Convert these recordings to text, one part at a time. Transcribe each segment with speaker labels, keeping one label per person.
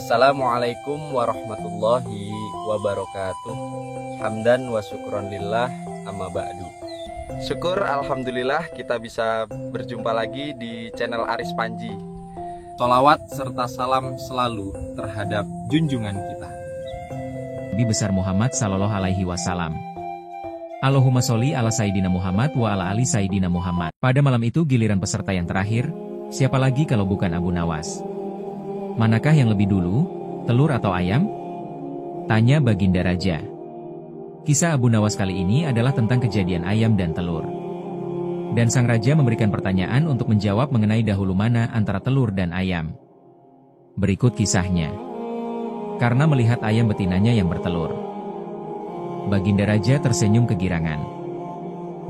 Speaker 1: Assalamualaikum warahmatullahi wabarakatuh. Hamdan wa syukron lillah, amma ba'du. Syukur alhamdulillah kita bisa berjumpa lagi di channel Aris Panji. Sholawat serta salam selalu terhadap junjungan kita,
Speaker 2: Nabi besar Muhammad sallallahu alaihi wasallam. Allahumma sholli ala Sayyidina Muhammad wa ala ali Sayyidina Muhammad. Pada malam itu giliran peserta yang terakhir, siapa lagi kalau bukan Abu Nawas? Manakah yang lebih dulu, telur atau ayam? Tanya Baginda Raja. Kisah Abu Nawas kali ini adalah tentang kejadian ayam dan telur. Dan sang raja memberikan pertanyaan untuk menjawab mengenai dahulu mana antara telur dan ayam. Berikut kisahnya. Karena melihat ayam betinanya yang bertelur, Baginda Raja tersenyum kegirangan.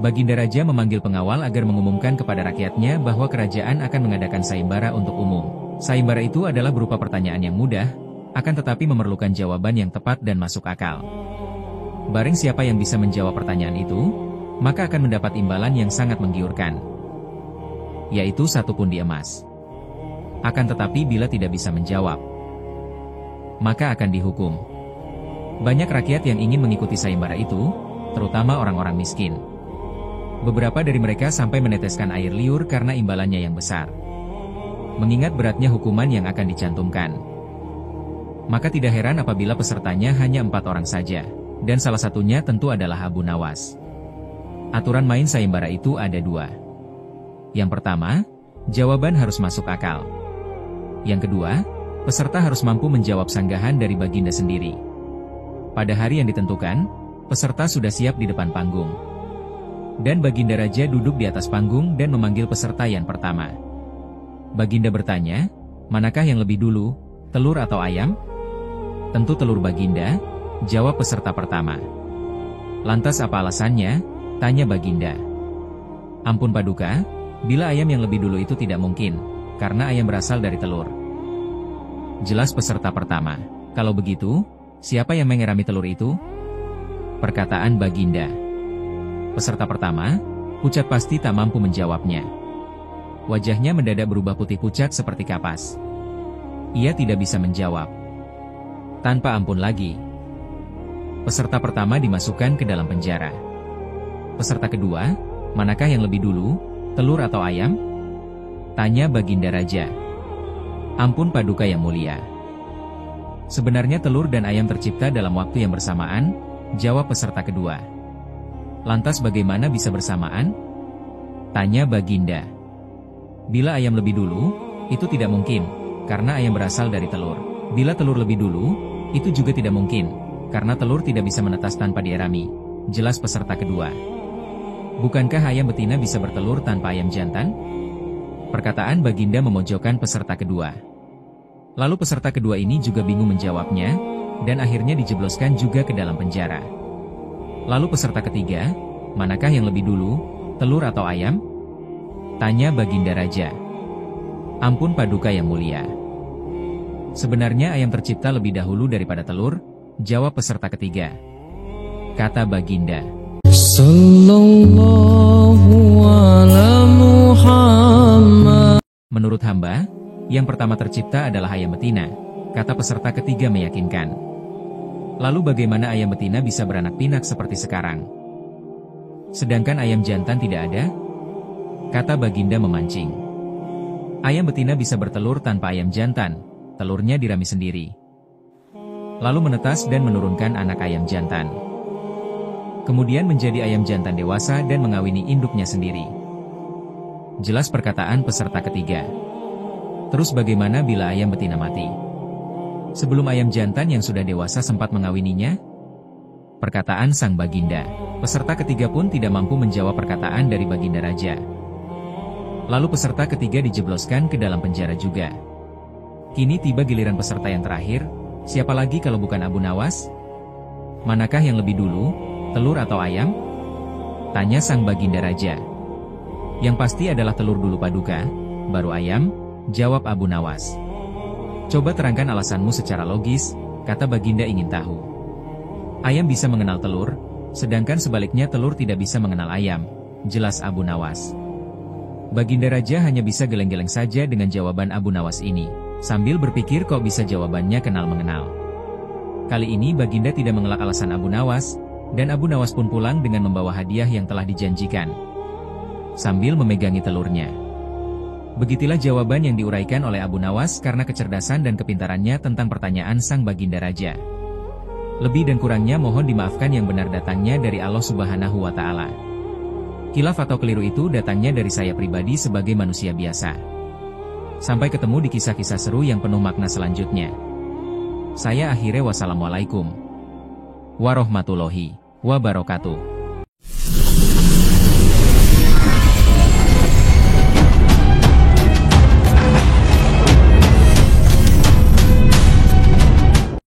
Speaker 2: Baginda Raja memanggil pengawal agar mengumumkan kepada rakyatnya bahwa kerajaan akan mengadakan sayembara untuk umum. Sayembara itu adalah berupa pertanyaan yang mudah, akan tetapi memerlukan jawaban yang tepat dan masuk akal. Barang siapa yang bisa menjawab pertanyaan itu, maka akan mendapat imbalan yang sangat menggiurkan, yaitu 1 pundi emas. Akan tetapi bila tidak bisa menjawab, maka akan dihukum. Banyak rakyat yang ingin mengikuti sayembara itu, terutama orang-orang miskin. Beberapa dari mereka sampai meneteskan air liur karena imbalannya yang besar. Mengingat beratnya hukuman yang akan dicantumkan, maka tidak heran apabila pesertanya hanya 4 orang saja, dan salah satunya tentu adalah Abu Nawas. Aturan main sayembara itu ada 2. Yang pertama, jawaban harus masuk akal. Yang kedua, peserta harus mampu menjawab sanggahan dari Baginda sendiri. Pada hari yang ditentukan, peserta sudah siap di depan panggung. Dan Baginda Raja duduk di atas panggung dan memanggil peserta yang pertama. Baginda bertanya, manakah yang lebih dulu, telur atau ayam? Tentu telur Baginda, jawab peserta pertama. Lantas apa alasannya? Tanya Baginda. Ampun Paduka, bila ayam yang lebih dulu itu tidak mungkin, karena ayam berasal dari telur. Jelas peserta pertama. Kalau begitu, siapa yang mengerami telur itu? Perkataan Baginda. Peserta pertama, pucat pasti tak mampu menjawabnya. Wajahnya mendadak berubah putih pucat seperti kapas. Ia tidak bisa menjawab. Tanpa ampun lagi, peserta pertama dimasukkan ke dalam penjara. Peserta kedua, manakah yang lebih dulu, telur atau ayam? Tanya Baginda Raja. Ampun Paduka yang mulia. Sebenarnya telur dan ayam tercipta dalam waktu yang bersamaan, jawab peserta kedua. Lantas bagaimana bisa bersamaan? Tanya Baginda. Bila ayam lebih dulu, itu tidak mungkin, karena ayam berasal dari telur. Bila telur lebih dulu, itu juga tidak mungkin, karena telur tidak bisa menetas tanpa dierami. Jelas peserta kedua. Bukankah ayam betina bisa bertelur tanpa ayam jantan? Perkataan Baginda memojokkan peserta kedua. Lalu peserta kedua ini juga bingung menjawabnya, dan akhirnya dijebloskan juga ke dalam penjara. Lalu peserta ketiga, manakah yang lebih dulu, telur atau ayam? Tanya Baginda Raja. Ampun Paduka yang mulia. Sebenarnya ayam tercipta lebih dahulu daripada telur, jawab peserta ketiga. Kata Baginda. Sallallahu ala Muhammad. Menurut hamba, yang pertama tercipta adalah ayam betina, kata peserta ketiga meyakinkan. Lalu bagaimana ayam betina bisa beranak pinak seperti sekarang? Sedangkan ayam jantan tidak ada? Kata Baginda memancing. Ayam betina bisa bertelur tanpa ayam jantan, telurnya dirami sendiri. Lalu menetas dan menurunkan anak ayam jantan. Kemudian menjadi ayam jantan dewasa dan mengawini induknya sendiri. Jelas perkataan peserta ketiga. Terus bagaimana bila ayam betina mati? Sebelum ayam jantan yang sudah dewasa sempat mengawininya? Perkataan sang Baginda. Peserta ketiga pun tidak mampu menjawab perkataan dari Baginda Raja. Lalu peserta ketiga dijebloskan ke dalam penjara juga. Kini tiba giliran peserta yang terakhir, siapa lagi kalau bukan Abu Nawas? Manakah yang lebih dulu, telur atau ayam? Tanya sang Baginda Raja. Yang pasti adalah telur dulu Paduka, baru ayam, jawab Abu Nawas. Coba terangkan alasanmu secara logis, kata Baginda ingin tahu. Ayam bisa mengenal telur, sedangkan sebaliknya telur tidak bisa mengenal ayam, jelas Abu Nawas. Baginda Raja hanya bisa geleng-geleng saja dengan jawaban Abu Nawas ini. Sambil berpikir kok bisa jawabannya kenal mengenal. Kali ini Baginda tidak mengelak alasan Abu Nawas, dan Abu Nawas pun pulang dengan membawa hadiah yang telah dijanjikan. Sambil memegangi telurnya. Begitulah jawaban yang diuraikan oleh Abu Nawas karena kecerdasan dan kepintarannya tentang pertanyaan sang Baginda Raja. Lebih dan kurangnya mohon dimaafkan, yang benar datangnya dari Allah Subhanahu wa Ta'ala. Khilaf atau keliru itu datangnya dari saya pribadi sebagai manusia biasa. Sampai ketemu di kisah-kisah seru yang penuh makna selanjutnya. Saya akhirnya wassalamualaikum warahmatullahi wabarakatuh.